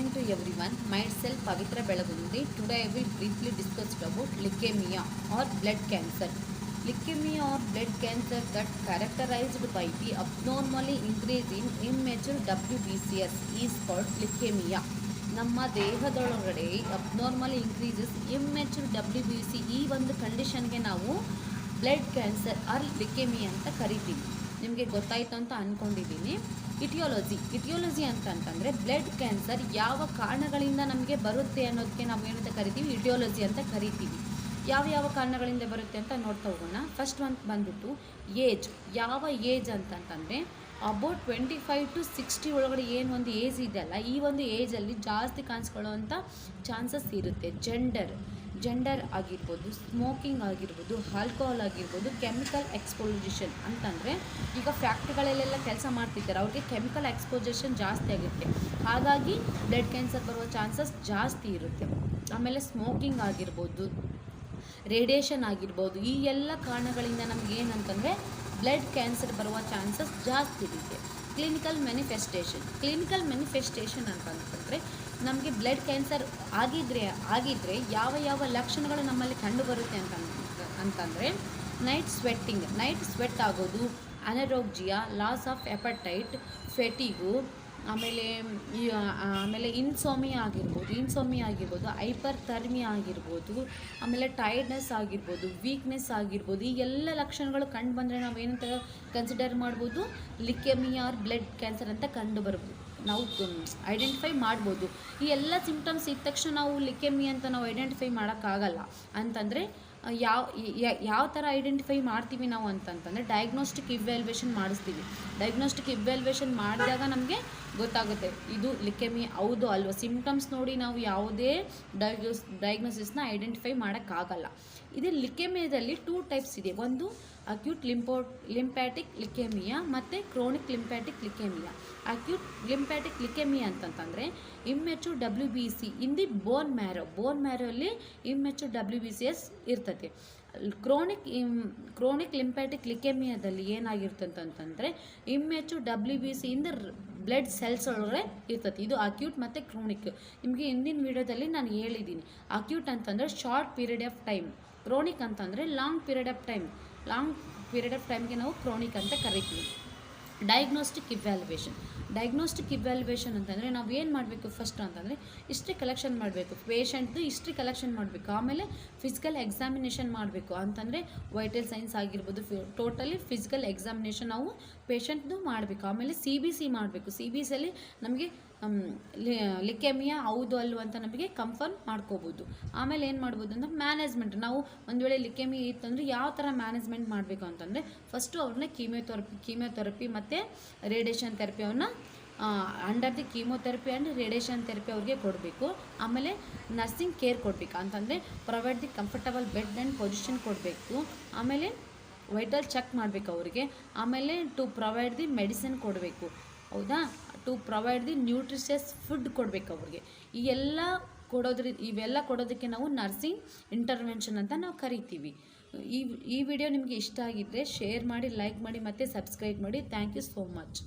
morning to everyone. Myself Pavitra Belagundi. Today I will briefly discuss about leukemia or blood cancer. Leukemia or blood cancer that characterized by the abnormally increase in immature WBCS is called leukemia. ನಮ್ಮ ದೇಹದೊಳಗಡೆ ಅಬ್ನಾರ್ಮಲಿ increases immature WBC ಈ ಒಂದು ಕಂಡೀಷನ್ಗೆ ನಾವು blood cancer R ಲಿಕೆಮಿಯಾ ಅಂತ ಕರಿತೀವಿ. ನಿಮಗೆ ಗೊತ್ತಾಯಿತು ಅಂತ ಅಂದ್ಕೊಂಡಿದ್ದೀನಿ. ಇಟಿಯಾಲಜಿ ಅಂತಂತಂದರೆ ಬ್ಲಡ್ ಕ್ಯಾನ್ಸರ್ ಯಾವ ಕಾರಣಗಳಿಂದ ನಮಗೆ ಬರುತ್ತೆ ಅನ್ನೋದಕ್ಕೆ ನಾವು ಏನಂತ ಕರಿತೀವಿ, ಇಟಿಯಾಲಜಿ ಅಂತ ಕರಿತೀವಿ. ಯಾವ ಕಾರಣಗಳಿಂದ ಬರುತ್ತೆ ಅಂತ ನೋಡ್ತಾ ಹೋಗೋಣ. ಫಸ್ಟ್ ಒಂದು ಬಂದ್ಬಿಟ್ಟು ಏಜ್. ಯಾವ ಏಜ್ ಅಂತಂತಂದರೆ ಅಬೌಟ್ 25 to 60 ಒಳಗಡೆ ಏನು ಒಂದು ಏಜ್ ಇದೆಯಲ್ಲ, ಈ ಒಂದು ಏಜಲ್ಲಿ ಜಾಸ್ತಿ ಕಾಣಿಸ್ಕೊಳ್ಳೋವಂಥ ಚಾನ್ಸಸ್ ಇರುತ್ತೆ. ಜೆಂಡರ್ ಆಗಿರ್ಬೋದು, ಸ್ಮೋಕಿಂಗ್ ಆಗಿರ್ಬೋದು, ಆಲ್ಕೋಹಾಲ್ ಆಗಿರ್ಬೋದು, ಕೆಮಿಕಲ್ ಎಕ್ಸ್ಪೋಸಿಷನ್ ಅಂತಂದರೆ ಈಗ ಫ್ಯಾಕ್ಟ್ರಿಗಳಲ್ಲೆಲ್ಲ ಕೆಲಸ ಮಾಡ್ತಿದ್ದಾರೆ, ಅವ್ರಿಗೆ ಕೆಮಿಕಲ್ ಎಕ್ಸ್ಪೋಸಿಷನ್ ಜಾಸ್ತಿ ಆಗುತ್ತೆ, ಹಾಗಾಗಿ ಬ್ಲಡ್ ಕ್ಯಾನ್ಸರ್ ಬರುವ ಚಾನ್ಸಸ್ ಜಾಸ್ತಿ ಇರುತ್ತೆ. ಆಮೇಲೆ ಸ್ಮೋಕಿಂಗ್ ಆಗಿರ್ಬೋದು, ರೇಡಿಯೇಷನ್ ಆಗಿರ್ಬೋದು, ಈ ಎಲ್ಲ ಕಾರಣಗಳಿಂದ ನಮ್ಗೆ ಏನಂತಂದರೆ ಬ್ಲಡ್ ಕ್ಯಾನ್ಸರ್ ಬರುವ ಚಾನ್ಸಸ್ ಜಾಸ್ತಿ ಇರುತ್ತೆ. ಕ್ಲಿನಿಕಲ್ ಮ್ಯಾನಿಫೆಸ್ಟೇಷನ್ ಅಂತಂದರೆ ನಮಗೆ ಬ್ಲಡ್ ಕ್ಯಾನ್ಸರ್ ಆಗಿದ್ರೆ ಯಾವ ಲಕ್ಷಣಗಳು ನಮ್ಮಲ್ಲಿ ಕಂಡುಬರುತ್ತೆ ಅಂತಂದರೆ ನೈಟ್ ಸ್ವೆಟ್ ಆಗೋದು, ಅನರೋಗ್ಜಿಯಾ, ಲಾಸ್ ಆಫ್ ಎಪಟೈಟ್, ಫೆಟಿಗು, ಆಮೇಲೆ ಇನ್ಸೋಮಿಯಾ ಆಗಿರ್ಬೋದು, ಹೈಪರ್ಥರ್ಮಿಯಾ ಆಗಿರ್ಬೋದು, ಆಮೇಲೆ ಟೈರ್ಡ್ನೆಸ್ ಆಗಿರ್ಬೋದು, ವೀಕ್ನೆಸ್ ಆಗಿರ್ಬೋದು, ಈ ಎಲ್ಲ ಲಕ್ಷಣಗಳು ಕಂಡು ಬಂದರೆ ನಾವು ಏನಂತ ಕನ್ಸಿಡರ್ ಮಾಡ್ಬೋದು, ಲಿಕೆಮಿಯಾ ಆರ್ ಬ್ಲಡ್ ಕ್ಯಾನ್ಸರ್ ಅಂತ ಕಂಡು ಬರ್ಬೋದು, ನಾವು ಐಡೆಂಟಿಫೈ ಮಾಡ್ಬೋದು. ಈ ಎಲ್ಲ ಸಿಂಪ್ಟಮ್ಸ್ ಇದ್ದ ತಕ್ಷಣ ನಾವು ಲಿಕೆಮಿಯಾ ಅಂತ ನಾವು ಐಡೆಂಟಿಫೈ ಮಾಡೋಕ್ಕಾಗಲ್ಲ. ಅಂತಂದರೆ ಯಾವ ಥರ ಐಡೆಂಟಿಫೈ ಮಾಡ್ತೀವಿ ನಾವು ಅಂತಂತಂದರೆ ಡಯಾಗ್ನೋಸ್ಟಿಕ್ ಇವ್ಯಾಲ್ಯೂಯೇಷನ್ ಮಾಡಿಸ್ತೀವಿ. ಡಯಾಗ್ನೋಸ್ಟಿಕ್ ಇವ್ಯಾಲ್ಯೂಯೇಷನ್ ಮಾಡಿದಾಗ ನಮಗೆ ಗೊತ್ತಾಗುತ್ತೆ ಇದು ಲಿಕೆಮಿಯಾ ಹೌದು ಅಲ್ವ. ಸಿಂಪ್ಟಮ್ಸ್ ನೋಡಿ ನಾವು ಯಾವುದೇ ಡಯಾಗ್ನೋಸಿಸ್ನ ಐಡೆಂಟಿಫೈ ಮಾಡೋಕ್ಕಾಗಲ್ಲ. ಇದು ಲಿಕೆಮಿಯಾದಲ್ಲಿ 2 ಟೈಪ್ಸ್ ಇದೆ. ಒಂದು ಅಕ್ಯೂಟ್ ಲಿಂಪ್ಯಾಟಿಕ್ ಲಿಕೆಮಿಯಾ ಮತ್ತು ಕ್ರೋನಿಕ್ ಲಿಂಪ್ಯಾಟಿಕ್ ಲಿಕೆಮಿಯಾ. ಅಕ್ಯೂಟ್ ಲಿಂಪ್ಯಾಟಿಕ್ ಲಿಕೆಮಿಯಾ ಅಂತಂತಂದರೆ immature WBC in the bone ಮ್ಯಾರೋಲ್ಲಿ ಇಮ್ಮೆಚೂರ್ WBCS ಇರ್ತದೆ. ಕ್ರೋನಿಕ್ ಲಿಂಪ್ಯಾಟಿಕ್ ಲಿಕೆಮಿಯಾದಲ್ಲಿ ಏನಾಗಿರ್ತಂತಂದರೆ ಇಮ್ಮೆಚೂರ್ WBC ಇಂದ ಬ್ಲಡ್ ಸೆಲ್ಸ್ ಒಳಗಡೆ ಇರ್ತದೆ. ಇದು ಅಕ್ಯೂಟ್ ಮತ್ತು ಕ್ರೋನಿಕ್. ನಿಮಗೆ ಹಿಂದಿನ ವಿಡಿಯೋದಲ್ಲಿ ನಾನು ಹೇಳಿದ್ದೀನಿ. ಅಕ್ಯೂಟ್ ಅಂತಂದರೆ short period of time, chronic ಅಂತಂದರೆ ಲಾಂಗ್ ಪೀರಿಯಡ್ ಆಫ್ ಟೈಮ್ಗೆ ನಾವು ಕ್ರೋನಿಕ್ ಅಂತ ಕರಿತೀವಿ. ಡಯಾಗ್ನೋಸ್ಟಿಕ್ ಇವ್ಯಾಲ್ಯೂಯೇಷನ್ ಅಂತಂದರೆ ನಾವು ಏನು ಮಾಡಬೇಕು ಫಸ್ಟ್ ಅಂತಂದರೆ ಹಿಸ್ಟ್ರಿ ಕಲೆಕ್ಷನ್ ಮಾಡಬೇಕು, ಪೇಷಂಟ್ದು ಹಿಸ್ಟ್ರಿ ಕಲೆಕ್ಷನ್ ಮಾಡಬೇಕು. ಆಮೇಲೆ ಫಿಸಿಕಲ್ ಎಕ್ಸಾಮಿನೇಷನ್ ಮಾಡಬೇಕು. ಅಂತಂದರೆ ವೈಟಲ್ ಸೈನ್ಸ್ ಆಗಿರ್ಬೋದು, ಟೋಟಲಿ ಫಿಸಿಕಲ್ ಎಕ್ಸಾಮಿನೇಷನ್ ನಾವು ಪೇಷಂಟ್ದು ಮಾಡಬೇಕು. ಆಮೇಲೆ CBC ಮಾಡಬೇಕು. CBCಯಲ್ಲಿ ನಮಗೆ ಲಿಕೆಮಿಯಾ ಹೌದು ಅಲ್ವ ಅಂತ ನಮಗೆ ಕನ್ಫರ್ಮ್ ಮಾಡ್ಕೋಬೋದು. ಆಮೇಲೆ ಏನು ಮಾಡ್ಬೋದು ಅಂದರೆ ಮ್ಯಾನೇಜ್ಮೆಂಟ್. ನಾವು ಒಂದು ವೇಳೆ ಲಿಕೆಮಿಯಾ ಇತ್ತಂದರೆ ಯಾವ ಥರ ಮ್ಯಾನೇಜ್ಮೆಂಟ್ ಮಾಡಬೇಕು ಅಂತಂದರೆ ಫಸ್ಟು ಅವ್ರನ್ನ ಕೀಮೋಥೆರಪಿ ಮತ್ತು ರೇಡಿಯೇಷನ್ ಥೆರಪಿ ಅವ್ರನ್ನ under the chemotherapy and radiation therapy ಅವ್ರಿಗೆ ಕೊಡಬೇಕು. ಆಮೇಲೆ ನರ್ಸಿಂಗ್ ಕೇರ್ ಕೊಡಬೇಕು. ಅಂತಂದರೆ provide the comfortable bed and position ಕೊಡಬೇಕು. ಆಮೇಲೆ ವೈಟಲ್ ಚೆಕ್ ಮಾಡಬೇಕು ಅವರಿಗೆ. ಆಮೇಲೆ ಟು ಪ್ರೊವೈಡ್ ದಿ ಮೆಡಿಸಿನ್ ಕೊಡಬೇಕು, ಹೌದಾ. To provide the nutritious food ಕೊಡಬೇಕು ಅವ್ರಿಗೆ. ಇವೆಲ್ಲ ಕೊಡೋದಕ್ಕೆ ನಾವು ನರ್ಸಿಂಗ್ ಇಂಟರ್ವೆನ್ಷನ್ ಅಂತ ನಾವು ಕರಿತೀವಿ. ಈ ವಿಡಿಯೋ ನಿಮಗೆ ಇಷ್ಟ ಆಗಿದ್ದರೆ ಶೇರ್ ಮಾಡಿ, ಲೈಕ್ ಮಾಡಿ ಮತ್ತು ಸಬ್ಸ್ಕ್ರೈಬ್ ಮಾಡಿ. Thank you so much.